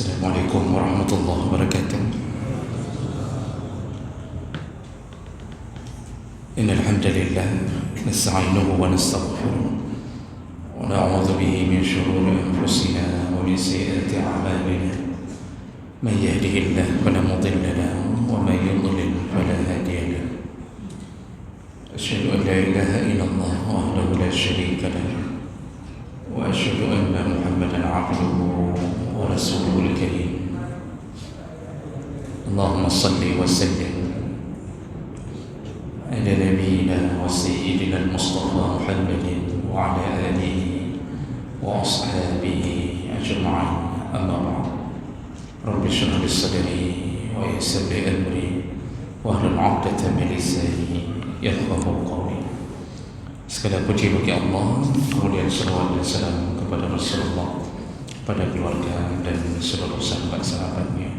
Assalamualaikum warahmatullahi wabarakatuh. Innal hamdalillah nasta'inuhu wa nastaghfiruh wa na'udzu bihi min shururi anfusina wa min sayyiati a'malina. Man yahdihillahu fala mudilla lahu wa man yudlil fala hadiya lahu. Asyhadu an la ilaha illallah wahdahu la syarika lahu wa asyhadu anna Muhammadan 'abduhu wa rasuluhul karim. Allahumma salli wa sallim ala nabiyyina wa sayyidina al-Mustafa Muhammadin wa ala alihi wa ashabihi ajma'in. Amma ba'd. Rabbi shrah li sadri wa yassir li amri wa hlul 'uqdatam min lisani yafqahu qawli. Segala puji bagi Allah, kemudian salawat dan salam kepada Rasulullah, pada keluarga dan seluruh sahabat-sahabatnya.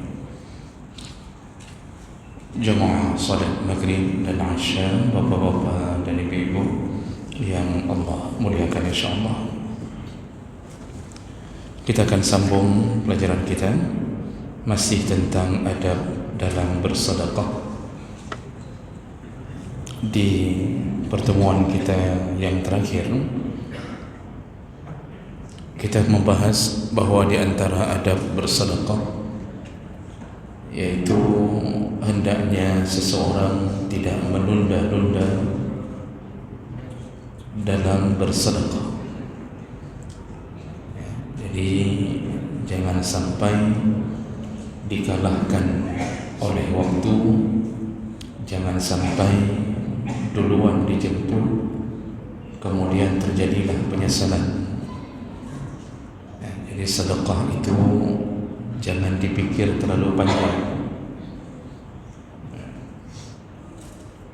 Jemaah salat maghrib dan isya, bapak-bapak dan ibu-ibu yang Allah muliakan insyaallah. Kita akan sambung pelajaran kita masih tentang adab dalam bersedekah. Di pertemuan kita yang terakhir kita membahas bahawa di antara adab bersedekah yaitu hendaknya seseorang tidak menunda-nunda dalam bersedekah. Jadi jangan sampai dikalahkan oleh waktu, jangan sampai duluan dijemput kemudian terjadilah penyesalan. Jadi sedekah itu jangan dipikir terlalu panjang,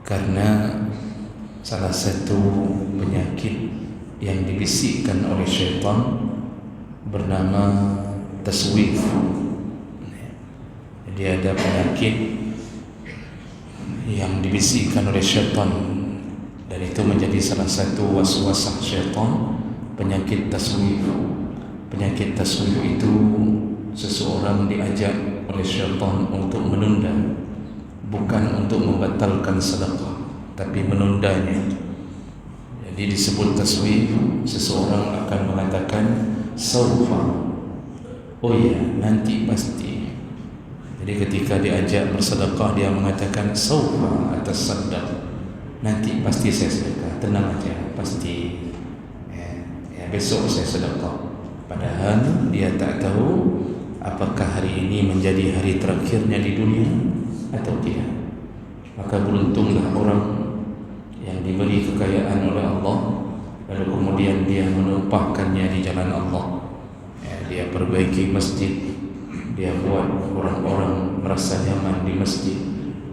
karena salah satu penyakit yang dibisikkan oleh syaitan bernama taswif. Jadi ada penyakit yang dibisikkan oleh syaitan, dan itu menjadi salah satu waswasah syaitan, penyakit taswif. Penyakit taswif itu seseorang diajak oleh syaitan untuk menunda, bukan untuk membatalkan sedekah, tapi menundanya. Jadi disebut taswif, seseorang akan mengatakan saufa, oh ya nanti pasti. Jadi ketika diajak bersedekah dia mengatakan saufa atas sedekah, nanti pasti saya sedekah, tenang aja, pasti ya besok saya sedekah. Padahal dia tak tahu apakah hari ini menjadi hari terakhirnya di dunia atau tidak. Maka beruntunglah orang yang diberi kekayaan oleh Allah, lalu kemudian dia menumpahkannya di jalan Allah. Dia perbaiki masjid, dia buat orang-orang merasa nyaman di masjid.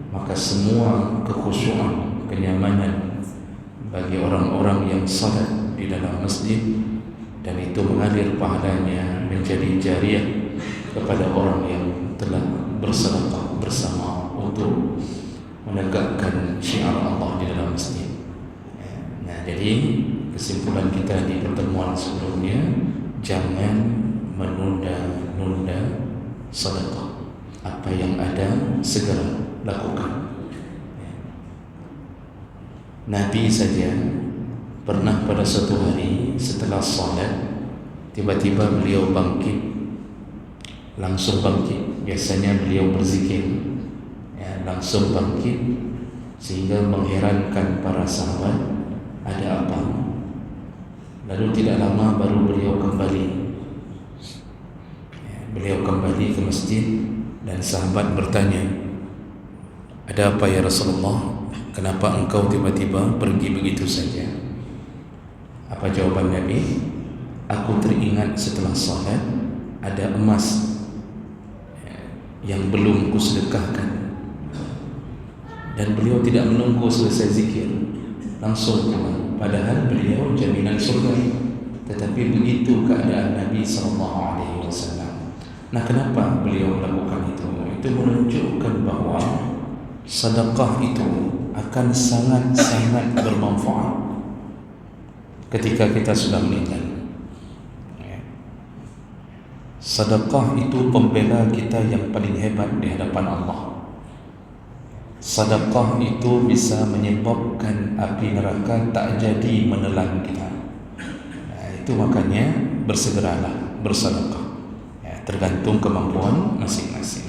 Maka semua kekhusyuan, kenyamanan bagi orang-orang yang salat di dalam masjid, dan itu mengalir pahalanya menjadi jariah kepada orang yang telah bersedekah bersama untuk menegakkan syiar Allah di dalam masjid. Nah, jadi kesimpulan kita di pertemuan sebelumnya, jangan menunda-nunda sedekah. Apa yang ada segera lakukan. Nabi saja pernah pada suatu hari setelah salat tiba-tiba beliau bangkit, langsung bangkit. Biasanya beliau berzikir, langsung bangkit, sehingga mengherankan para sahabat, ada apa? Lalu tidak lama baru beliau kembali. Beliau kembali ke masjid dan sahabat bertanya, ada apa ya Rasulullah? Kenapa engkau tiba-tiba pergi begitu saja? Apa jawaban Nabi? Aku teringat setelah salat ada emas yang belum kusedekahkan. Dan beliau tidak menunggu selesai zikir, langsung pulang. Padahal beliau jaminan surga. Tetapi begitu keadaan Nabi SAW. Nah, kenapa beliau melakukan itu? Itu menunjukkan bahawa sedekah itu akan sangat-sangat bermanfaat ketika kita sudah meninggal. Sedekah itu pembela kita yang paling hebat di hadapan Allah. Sedekah itu bisa menyebabkan api neraka tak jadi menelan kita. Itu makanya bersegeralah bersedekah. Tergantung kemampuan masing-masing.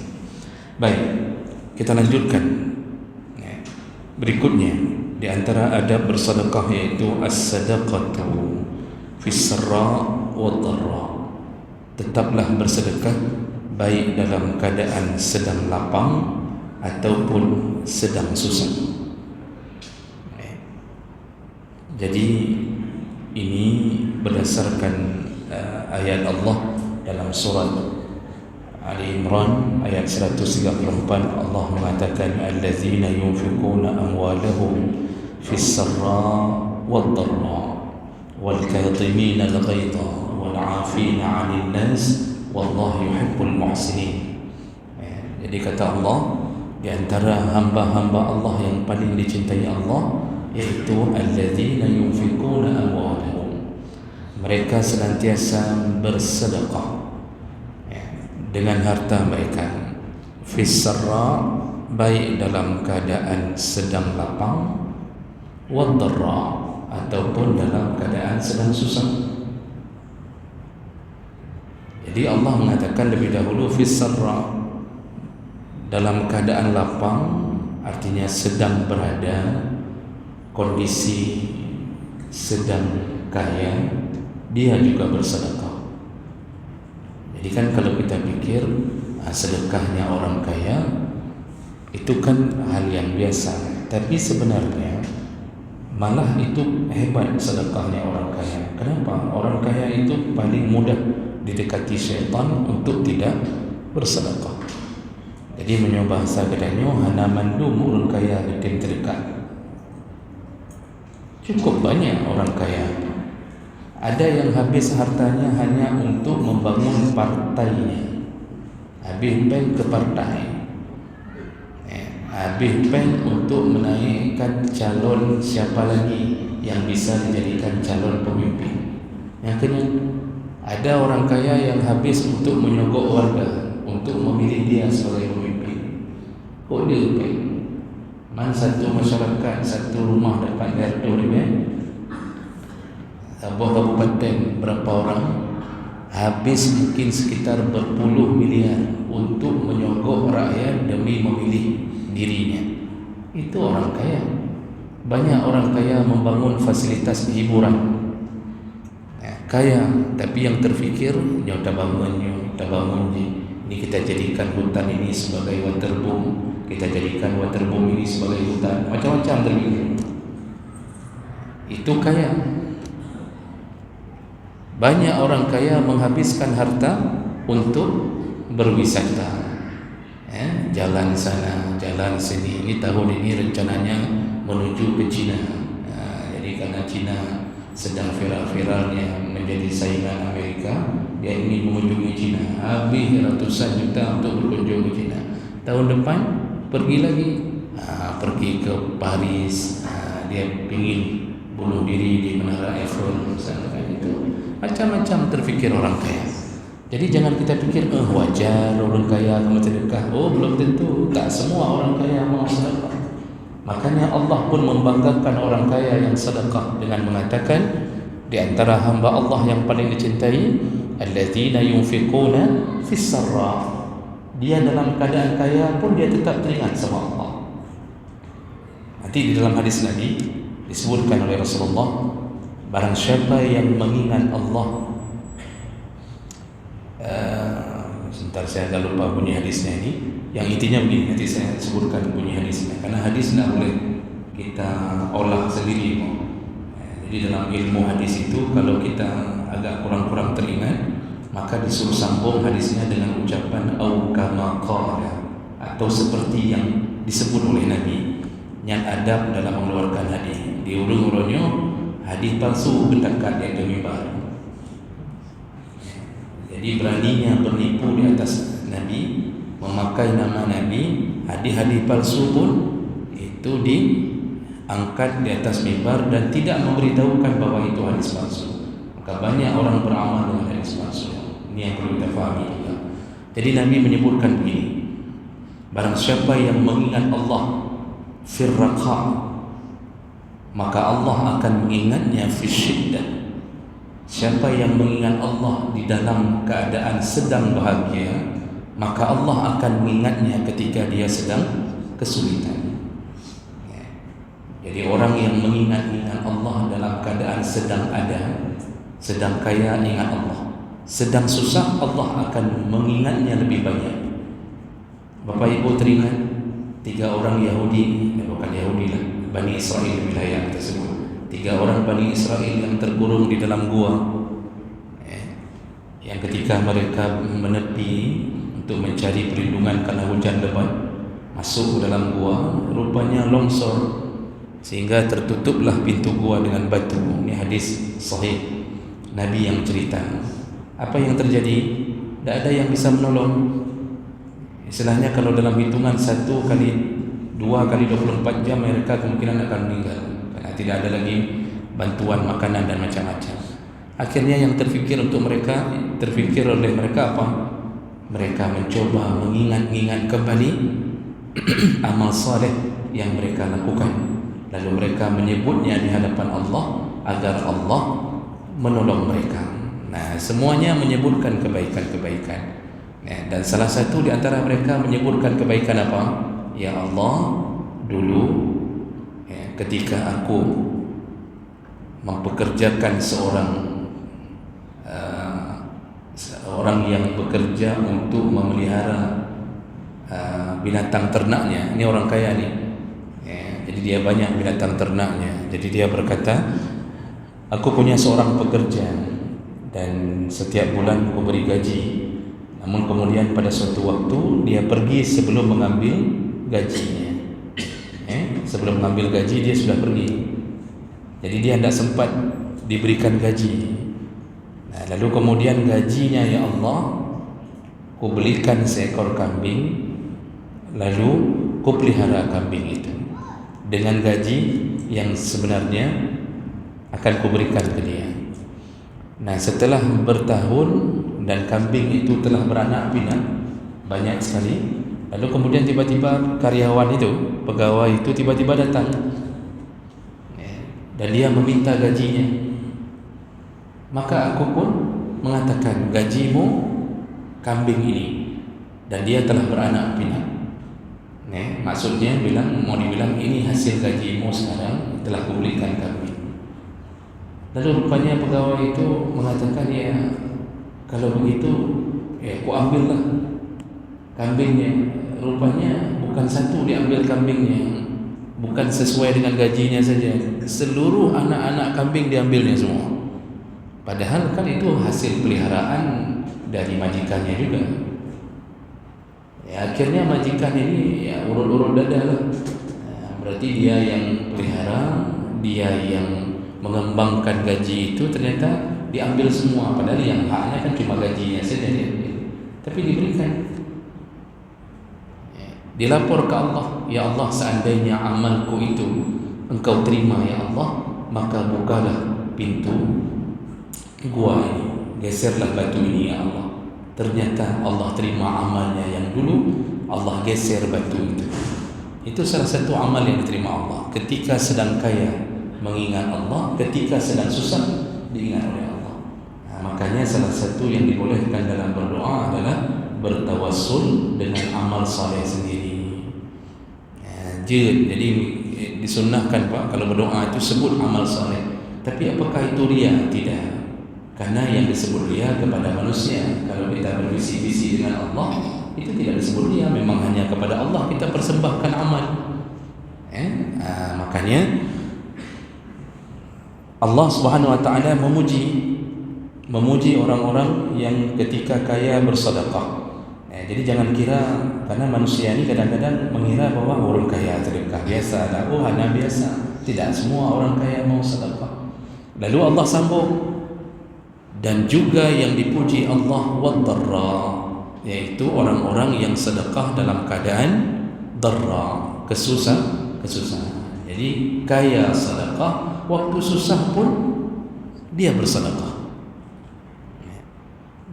Baik, kita lanjutkan. Berikutnya di antara adab bersedekah yaitu as-sadaqatu fis sarra wad dharra. Tetaplah bersedekah baik dalam keadaan sedang lapang ataupun sedang susah. Jadi ini berdasarkan ayat Allah dalam surat Ali Imran ayat 134. Allah mengatakan allazina yunfiquna amwalahum fis sarra wad dharra wal kadhimina al ghaidha wal 'afina 'anil nas wallahu yuhibbul muhsinin. Jadi kata Allah, di antara hamba-hamba Allah yang paling dicintai Allah yaitu alladzina yunfiquna amwalahum, mereka senantiasa bersedekah dengan harta mereka, fis sarra, baik dalam keadaan sedang lapang, wad dharra, ataupun dalam keadaan sedang susah. Jadi Allah mengatakan lebih dahulu fis sarra, dalam keadaan lapang, artinya sedang berada kondisi sedang kaya, dia juga bersedekah. Jadi kan kalau kita pikir sedekahnya orang kaya itu kan hal yang biasa, tapi sebenarnya malah itu hebat sedekahnya orang kaya. Kenapa? Orang kaya itu paling mudah didekati syaitan untuk tidak bersedekah. Jadi mencoba bahasa kedanya hana mandu orang kaya ketim terdekat. Cukup banyak orang kaya. Ada yang habis hartanya hanya untuk membangun partainya, habis bank ke partai, habis bank untuk menaikkan calon siapa lagi yang bisa dijadikan calon pemimpin. Yang kedua, ada orang kaya yang habis untuk menyogok warga untuk memilih dia sebagai pemimpin. Kok dia bank? Man satu masyarakat, satu rumah dapat gardu ni bank, sebuah kabupaten berapa orang habis mungkin sekitar berpuluh miliar untuk menyogok rakyat demi memilih dirinya. Itu orang kaya. Banyak orang kaya membangun fasilitas hiburan, kaya, tapi yang terfikir nyota bangun ini kita jadikan hutan ini sebagai waterboom, kita jadikan waterboom ini sebagai hutan, macam-macam terfikir. Itu kaya. Banyak orang kaya menghabiskan harta untuk berwisata, jalan sana, jalan sini. Ini tahun ini rencananya menuju ke China. Jadi karena China sedang viral-viralnya menjadi saingan Amerika, dia ingin mengunjungi China. Habis ratusan juta untuk berkunjung ke China. Tahun depan pergi lagi, pergi ke Paris. Dia ingin bunuh diri di Menara Eiffel, misalnya itu. Macam-macam terfikir orang kaya. Jadi jangan kita pikir wajar orang kaya kamu sedekah. Belum tentu. Tak semua orang kaya mau sedekah. Makanya Allah pun membanggakan orang kaya yang sedekah dengan mengatakan di antara hamba Allah yang paling dicintai alladzina yunfiquna fis sarra. Dia dalam keadaan kaya pun dia tetap teringat sama Allah. Nanti di dalam hadis lagi disebutkan oleh Rasulullah, barang siapa yang mengingat Allah, sebentar saya agak lupa bunyi hadisnya ini. Yang intinya begini, nanti saya sebutkan bunyi hadisnya, karena hadis tidak boleh kita olah sendiri. Jadi dalam ilmu hadis itu kalau kita agak kurang-kurang teringat, maka disuruh sambung hadisnya dengan ucapan au kama qala, atau seperti yang disebut oleh Nabi. Yang adab dalam mengeluarkan hadis diurung-urungnya hadis palsu berdekat di atas mimbar. Jadi beraninya bernipu di atas Nabi, memakai nama Nabi, hadis-hadis palsu pun itu diangkat di atas mimbar dan tidak memberitahukan bahwa itu hadis palsu. Maka banyak orang beramal dengan hadis palsu. Ini yang perlu kita fahami juga. Jadi Nabi menyebutkan begini, barang siapa yang mengingat Allah firraqa, maka Allah akan mengingatnya fi syiddah. Siapa yang mengingat Allah di dalam keadaan sedang bahagia, maka Allah akan mengingatnya ketika dia sedang kesulitan. Jadi orang yang mengingat-ingat Allah dalam keadaan sedang ada, sedang kaya, ingat Allah. Sedang susah, Allah akan mengingatnya lebih banyak. Bapak Ibu teringat 3 orang Yahudi, bukan Yahudi lah, Bani Israel wilayah tersebut. 3 orang Bani Israel yang terkurung di dalam gua, yang ketika mereka menepi untuk mencari perlindungan karena hujan lebat, masuk ke dalam gua, rupanya longsor sehingga tertutuplah pintu gua dengan batu. Ini hadis sahih, Nabi yang cerita. Apa yang terjadi? Tidak ada yang bisa menolong. Istilahnya kalau dalam hitungan 1 kali 2 kali 24 jam mereka kemungkinan akan meninggal karena tidak ada lagi bantuan makanan dan macam-macam. Akhirnya yang terfikir oleh mereka apa? Mereka mencoba mengingat-ingat kembali amal saleh yang mereka lakukan. Lalu mereka menyebutnya di hadapan Allah agar Allah menolong mereka. Nah, semuanya menyebutkan kebaikan-kebaikan. Dan salah satu di antara mereka menyebutkan kebaikan apa? Ya Allah, dulu ketika aku mempekerjakan seorang yang bekerja untuk memelihara binatang ternaknya. Ini orang kaya nih. Jadi dia banyak binatang ternaknya. Jadi dia berkata, aku punya seorang pekerja dan setiap bulan aku beri gaji. Namun kemudian pada suatu waktu dia pergi sebelum mengambil gajinya. Sebelum mengambil gaji dia sudah pergi. Jadi dia tidak sempat diberikan gaji. Nah, lalu kemudian gajinya, ya Allah, ku belikan seekor kambing, lalu ku pelihara kambing itu dengan gaji yang sebenarnya akan kuberikan ke dia. Nah, setelah bertahun dan kambing itu telah beranak pinak banyak sekali, lalu kemudian tiba-tiba karyawan itu, pegawai itu tiba-tiba datang dan dia meminta gajinya. Maka aku pun mengatakan, gajimu kambing ini, dan dia telah beranak pinak. Maksudnya mau dibilang ini hasil gajimu sekarang telah kuberikan kambing. Lalu rupanya pegawai itu mengatakan, ya kalau begitu ya aku ambillah kambingnya. Rupanya bukan satu diambil kambingnya, bukan sesuai dengan gajinya saja, seluruh anak-anak kambing diambilnya semua. Padahal kan itu hasil peliharaan dari majikannya juga. Ya, akhirnya majikan ini ya urut-urut dada lah. Berarti dia yang pelihara, dia yang mengembangkan gaji itu ternyata diambil semua. Padahal yang haknya kan cuma gajinya saja diambil, tapi diberikan. Dilapor ke Allah, ya Allah, seandainya amalku itu engkau terima ya Allah, maka bukalah pintu gua ini, geserlah batu ini ya Allah. Ternyata Allah terima amalnya yang dulu, Allah geser batu itu. Itu salah satu amal yang diterima Allah. Ketika sedang kaya mengingat Allah, ketika sedang susah diingat oleh Allah. Nah, makanya salah satu yang dibolehkan dalam berdoa adalah bertawassul dengan amal saleh sendiri. Jadi disunnahkan Pak kalau berdoa itu sebut amal saleh. Tapi apakah itu riya? Tidak. Karena yang disebut riya kepada manusia. Kalau kita berbisi-bisi dengan Allah, itu tidak disebut riya. Memang hanya kepada Allah kita persembahkan amal. Makanya Allah Subhanahu Wa Taala memuji orang-orang yang ketika kaya bersedekah. Jadi jangan kira, karena manusia ini kadang-kadang mengira bahwa orang kaya sedekah biasa, hana biasa. Tidak semua orang kaya mau sedekah. Lalu Allah sambung, dan juga yang dipuji Allah wad-dharra, yaitu orang-orang yang sedekah dalam keadaan dharra, kesusahan. Jadi kaya sedekah, waktu susah pun dia bersedekah.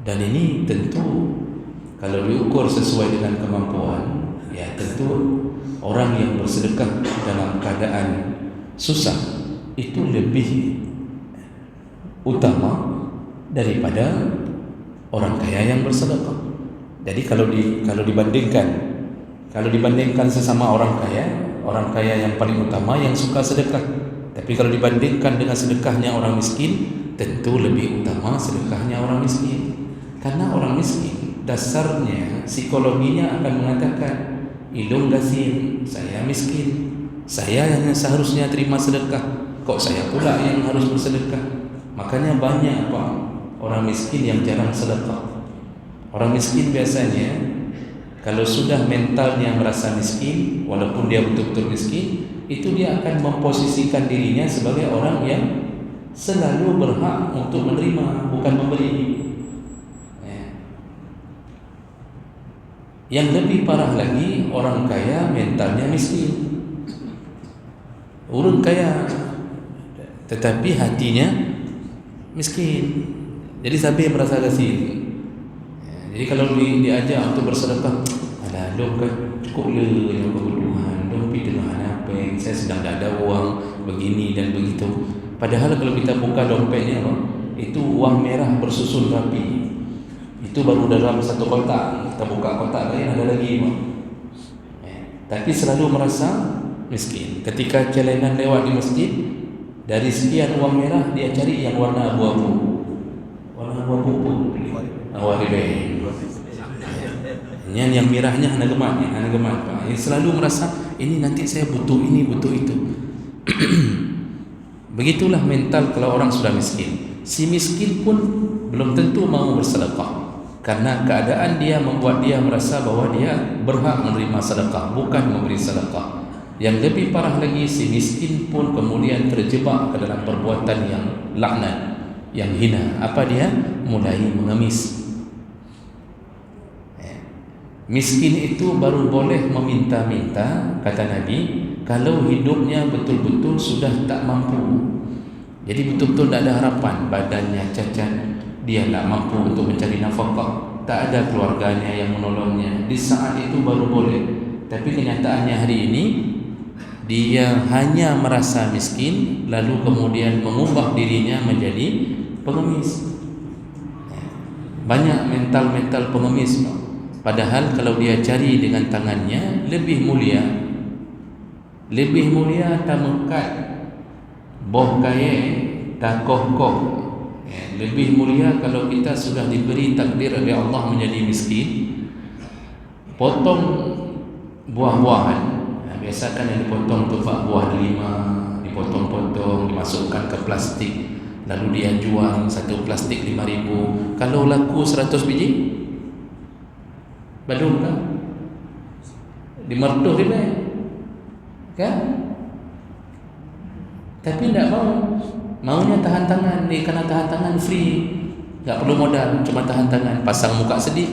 Dan ini tentu kalau diukur sesuai dengan kemampuan, ya tentu orang yang bersedekah dalam keadaan susah itu lebih utama daripada orang kaya yang bersedekah. Jadi kalau dibandingkan sesama orang kaya yang paling utama yang suka sedekah. Tapi kalau dibandingkan dengan sedekahnya orang miskin, tentu lebih utama sedekahnya orang miskin. Karena orang miskin dasarnya psikologinya akan mengatakan, ilung gasin, saya miskin, saya yang seharusnya terima sedekah, kok saya pula yang harus bersedekah. Makanya banyak orang miskin yang jarang sedekah. Orang miskin biasanya kalau sudah mentalnya merasa miskin, walaupun dia betul-betul miskin, itu dia akan memposisikan dirinya sebagai orang yang selalu berhak untuk menerima, bukan memberi. Yang lebih parah lagi, orang kaya mentalnya miskin. Orang kaya tetapi hatinya miskin. Jadi sampai merasa kasih. Jadi kalau diajak untuk bersedekah, alah dong kan cukup le yang kebutuhan, dong pergi dengan apa? Saya sedang tak ada uang begini dan begitu. Padahal kalau kita buka dompetnya, itu uang merah bersusun rapi. Itu baru dalam satu kotak. Kita buka kotak lain ada lagi, tapi selalu merasa miskin. Ketika jalanan lewat di masjid, dari sekian uang merah dia cari yang warna abu-abu. Warna abu-abu pun yang merahnya hana gemat. Selalu merasa ini nanti saya butuh ini, butuh itu. Begitulah mental kalau orang sudah miskin. Si miskin pun belum tentu mau bersedekah, karena keadaan dia membuat dia merasa bahwa dia berhak menerima sedekah, bukan memberi sedekah. Yang lebih parah lagi, si miskin pun kemudian terjebak ke dalam perbuatan yang laknat, yang hina. Apa dia? Mulai mengemis. Miskin itu baru boleh meminta-minta, kata Nabi, kalau hidupnya betul-betul sudah tak mampu. Jadi betul-betul tak ada harapan, badannya cacat, dia tak mampu untuk mencari nafkah, tak ada keluarganya yang menolongnya. Di saat itu baru boleh. Tapi kenyataannya hari ini, dia hanya merasa miskin, lalu kemudian mengubah dirinya menjadi pengemis. Banyak mental-mental pengemis. Padahal kalau dia cari dengan tangannya, lebih mulia tak mekat boh kaya tak koh-koh. Lebih mulia kalau kita sudah diberi takdir oleh Allah menjadi miskin, potong buah-buahan. Biasa kan yang dipotong tu buah delima, dipotong-potong, dimasukkan ke plastik, lalu dia jual satu plastik 5,000. Kalau laku 100 biji, badung kan? Dimertuh dia kan? Tapi tidak mau. Maunya tahan tangan. Dia kena tahan tangan free, tak perlu modal, cuma tahan tangan. Pasang muka sedih,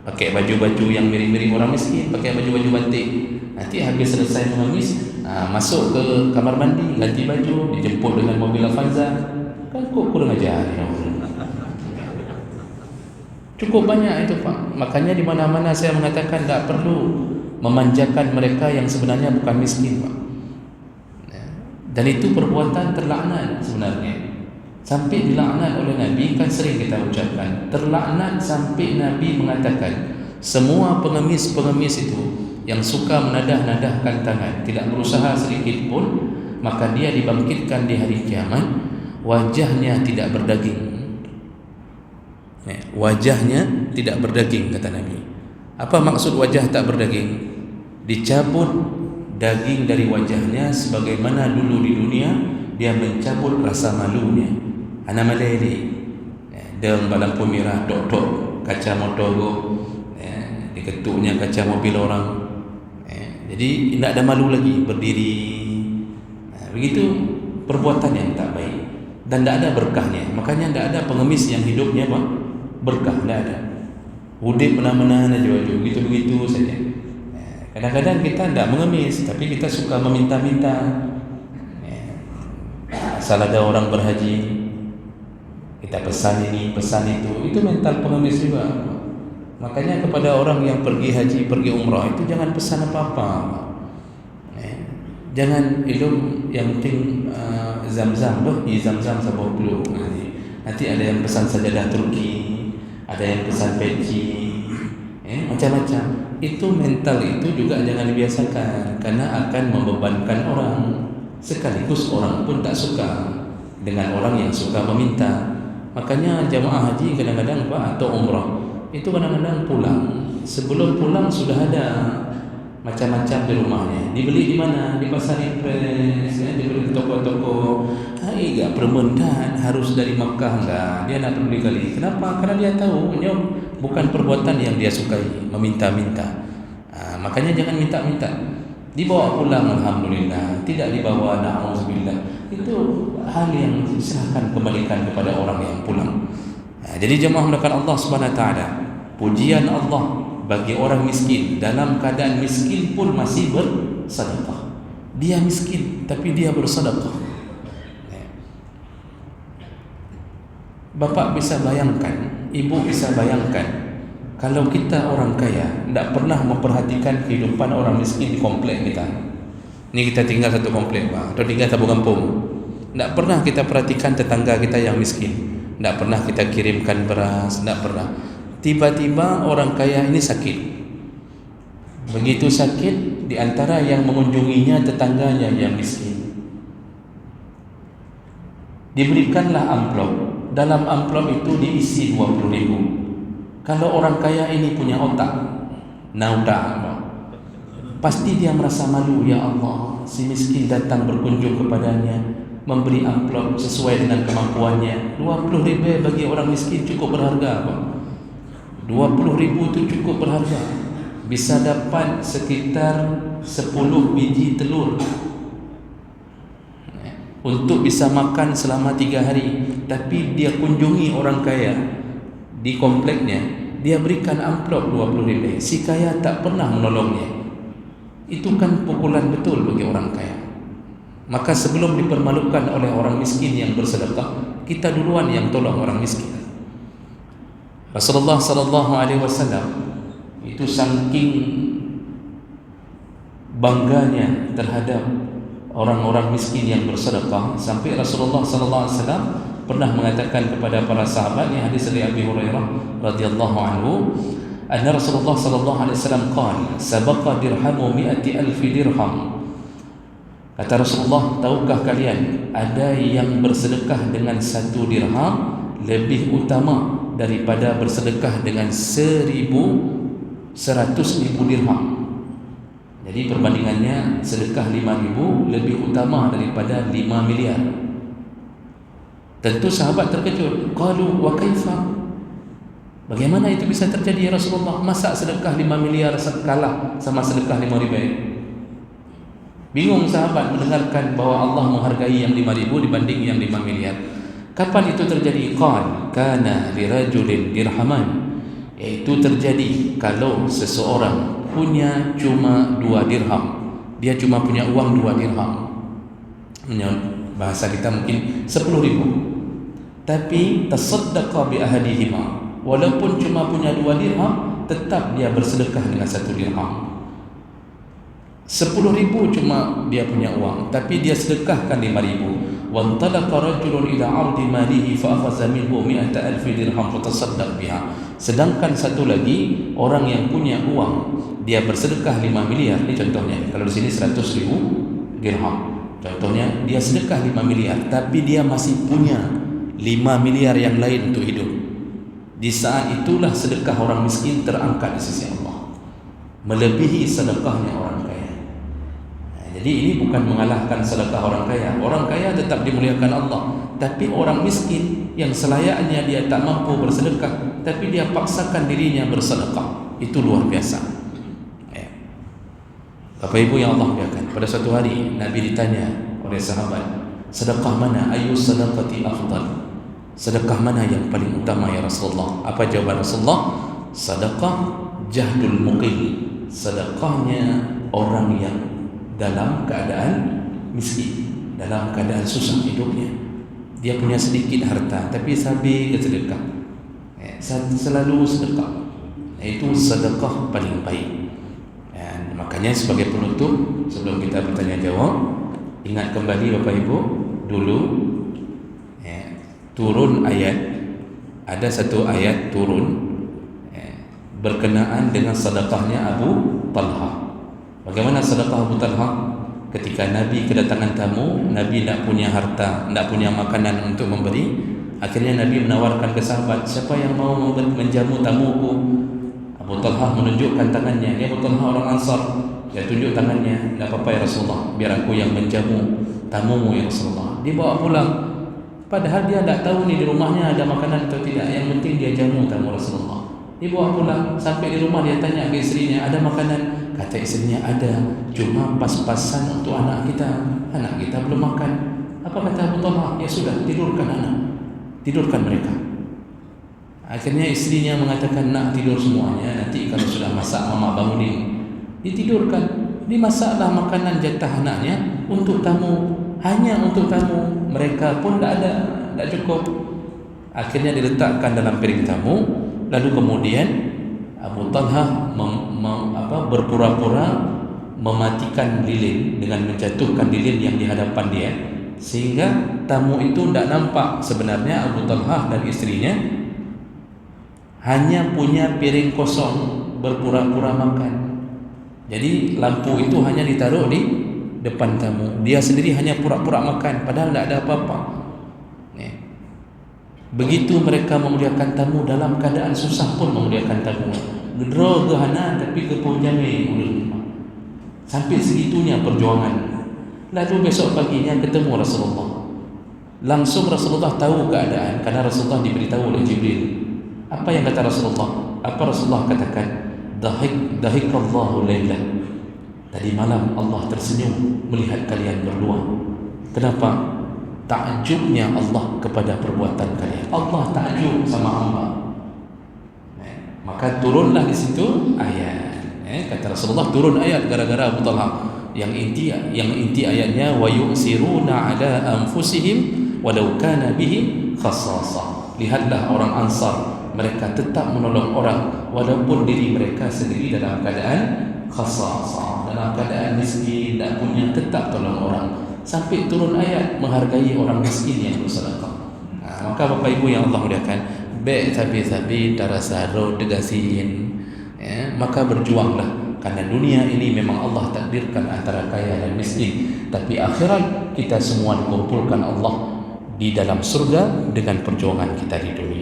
pakai baju-baju yang mirip-mirip orang miskin, pakai baju-baju batik. Nanti habis selesai mengemis, masuk ke kamar mandi, ganti baju, dijemput dengan mobil Avanza. Kan kok kurang ajar. Cukup banyak itu, Pak. Makanya di mana-mana saya mengatakan tak perlu memanjakan mereka yang sebenarnya bukan miskin, Pak. Dan itu perbuatan terlaknat sebenarnya. Sampai dilaknat oleh Nabi, kan sering kita ucapkan. Terlaknat sampai Nabi mengatakan, semua pengemis-pengemis itu yang suka menadah-nadahkan tangan, tidak berusaha sedikit pun, maka dia dibangkitkan di hari kiamat, wajahnya tidak berdaging. Wajahnya tidak berdaging, kata Nabi. Apa maksud wajah tak berdaging? Dicabut daging dari wajahnya, sebagaimana dulu di dunia dia mencabut rasa malunya. Ana maleli deng balampu merah dok-dok kaca motor go, diketuknya kaca mobil orang. Jadi tidak ada malu lagi berdiri. Begitu perbuatan yang tak baik dan tidak ada berkahnya. Makanya tidak ada pengemis yang hidupnya berkah, tidak ada. Udip mana-mana aja begitu-begitu saja. Kadang-kadang kita tidak mengemis, tapi kita suka meminta-minta. Asal ada orang berhaji, Kita pesan ini, pesan itu mental pengemis juga. Makanya kepada orang yang pergi haji, pergi umrah itu jangan pesan apa-apa. Jangan ilmu yang penting zam-zam doh, zam-zam sabah puluh. Nanti ada yang pesan sajadah Turki, ada yang pesan peci, macam-macam. Itu mental itu juga jangan dibiasakan, karena akan membebankan orang. Sekaligus orang pun tak suka dengan orang yang suka meminta. Makanya jamaah haji kadang-kadang atau umrah itu kadang-kadang pulang, sebelum pulang sudah ada macam-macam di rumahnya. Dibeli di mana? Di pasar impres, dibeli di toko-toko. Enggak permendan harus dari Makkah, enggak. Dia nak beli kali. Kenapa? Karena dia tahu bukan perbuatan yang dia sukai, meminta-minta. Makanya jangan minta-minta. Dibawa pulang alhamdulillah, tidak dibawa na'udzubillah. Itu hal yang silahkan kembalikan kepada orang yang pulang. Jadi jemaah melakukan Allah Subhanahu wa taala. Pujian Allah bagi orang miskin, dalam keadaan miskin pun masih bersedekah. Dia miskin tapi dia bersedekah. Bapak bisa bayangkan, ibu bisa bayangkan, kalau kita orang kaya tidak pernah memperhatikan kehidupan orang miskin di komplek kita. Ini kita tinggal satu komplek, Pak, atau tinggal satu kampung. Tidak pernah kita perhatikan tetangga kita yang miskin. Tidak pernah kita kirimkan beras, tidak pernah. Tiba-tiba orang kaya ini sakit. Begitu sakit, di antara yang mengunjunginya tetangganya yang miskin. Diberikanlah amplop. Dalam amplop itu diisi 20.000. Kalau orang kaya ini punya otak, pasti dia merasa malu. Ya Allah, si miskin datang berkunjung kepadanya, memberi amplop sesuai dengan kemampuannya. 20.000 bagi orang miskin cukup berharga, Pak. 20.000 itu cukup berharga. Bisa dapat sekitar 10 biji telur untuk bisa makan selama 3 hari. Tapi dia kunjungi orang kaya di kompleknya, dia berikan amplop 20.000. Si kaya tak pernah menolongnya. Itu kan pukulan betul bagi orang kaya. Maka sebelum dipermalukan oleh orang miskin yang bersedekah, kita duluan yang tolong orang miskin. Rasulullah sallallahu alaihi wasallam itu saking bangganya terhadap orang-orang miskin yang bersedekah, sampai Rasulullah sallallahu alaihi wasallam pernah mengatakan kepada para sahabatnya, hadis dari Abi Hurairah radhiyallahu anhu, anna Rasulullah sallallahu alaihi wasallam qala sabaqa dirhamu 100,000 dirham. Kata Rasulullah, tahukah kalian ada yang bersedekah dengan 1 dirham lebih utama daripada bersedekah dengan 100,000 dirham. Jadi perbandingannya sedekah 5.000 lebih utama daripada 5 miliar. Tentu sahabat terkejut. Qalu wa kaifa? Bagaimana itu bisa terjadi ya Rasulullah? Masa sedekah 5 miliar kalah sama sedekah 5.000? Bingung sahabat mendengarkan bahwa Allah menghargai yang 5.000 dibanding yang 5 miliar. Kapan itu terjadi? Qal kana lirajulin dirhaman. Yaitu terjadi kalau seseorang punya cuma 2 dirham. Dia cuma punya uang 2 dirham. Bahasa kita mungkin 10.000. Tapi tasaddaqa bi ahadihima. Walaupun cuma punya 2 dirham, tetap dia bersedekah dengan 1 dirham. 10.000 cuma dia punya uang, tapi dia sedekahkan 5.000. Wa antalaqa rajulun ila 'ardi malihi fa akhadha minhu 100,000 dirham fatasaddaq biha. Sedangkan satu lagi orang yang punya uang, dia bersedekah 5 miliar. Ini contohnya. Kalau di sini 100.000 dirham. Contohnya dia sedekah 5 miliar, tapi dia masih punya 5 miliar yang lain untuk hidup. Di saat itulah sedekah orang miskin terangkat di sisi Allah, melebihi sedekahnya orang kaya. Jadi ini bukan mengalahkan sedekah orang kaya. Orang kaya tetap dimuliakan Allah, tapi orang miskin yang selayaknya dia tak mampu bersedekah, tapi dia paksakan dirinya bersedekah, itu luar biasa. Bapak Ibu yang Allah muliakan, pada suatu hari Nabi ditanya oleh sahabat, sedekah mana? Ayu sedekati afdal? Sedekah mana yang paling utama ya Rasulullah? Apa jawaban Rasulullah? Sedekah jahdul muqim. Sedekahnya orang yang dalam keadaan miskin, dalam keadaan susah hidupnya. dia punya sedikit harta tapi sambil sedekah, selalu sedekah. Itu sedekah paling baik. Dan makanya sebagai penutup, sebelum kita bertanya jawab, ingat kembali Bapak Ibu, dulu turun ayat, ada satu ayat turun berkenaan dengan sedekahnya Abu Talha. Bagaimana sedekah Abu Talha? Ketika Nabi kedatangan tamu, Nabi tidak punya harta, tidak punya makanan untuk memberi. Akhirnya Nabi menawarkan ke sahabat, siapa yang mau menjamu tamuku? Abu Talha menunjukkan tangannya. Dia Abu Talha orang Ansar. Dia tunjuk tangannya. Tidak apa-apa ya Rasulullah, biar aku yang menjamu tamumu ya Rasulullah. Dia bawa pulang. Padahal dia tidak tahu ni di rumahnya ada makanan atau tidak. Yang penting dia jamu tamu Rasulullah. Dia bawa pulang. Sampai di rumah dia tanya ke istrinya, ada makanan? Kata istrinya, ada, cuma pas-pasan untuk anak kita. Anak kita belum makan. Apa kata Abu Talha? Ya sudah, tidurkan anak, tidurkan mereka. Akhirnya istrinya mengatakan, nak tidur semuanya, nanti kalau sudah masak mama bangunin. Ditidurkan. Dimasaklah makanan jatah anaknya untuk tamu, hanya untuk tamu. Mereka pun tidak ada, tidak cukup. Akhirnya diletakkan dalam piring tamu. Lalu kemudian Abu Talha berpura-pura mematikan lilin dengan menjatuhkan lilin yang di hadapan dia, sehingga tamu itu tidak nampak sebenarnya Abu Talha dan istrinya hanya punya piring kosong, berpura-pura makan. Jadi lampu itu hanya ditaruh di depan tamu, dia sendiri hanya pura-pura makan, padahal tidak ada apa-apa. Begitu mereka memuliakan tamu, dalam keadaan susah pun memuliakan tamu. Gedro gehana tapi kepunjami sampai segitunya perjuangan. Lalu besok paginya ketemu Rasulullah. Langsung Rasulullah tahu keadaan, karena Rasulullah diberitahu oleh Jibril. Apa yang kata Rasulullah? Apa Rasulullah katakan? Dahikallahu layla. Tadi malam Allah tersenyum melihat kalian berdua. Kenapa? Takjubnya Allah kepada perbuatan kalian. Allah takjub sama hamba. Maka turunlah di situ ayat. Kata Rasulullah, turun ayat gara-gara Abu Talha. Yang inti ayatnya, wa yu'siruna ala anfusihim walau kana bihim khassasah. Lihatlah orang Ansar, mereka tetap menolong orang walaupun diri mereka sendiri dalam keadaan khassasah, dalam keadaan miskin, tidak punya, tetap tolong orang. Sampai turun ayat menghargai orang miskin yang bersedekah. Maka Bapak Ibu yang Allah muliakan, baik tapi darasaro degasin, maka berjuanglah, karena dunia ini memang Allah takdirkan antara kaya dan miskin, tapi akhirat kita semua dikumpulkan Allah di dalam surga dengan perjuangan kita di dunia.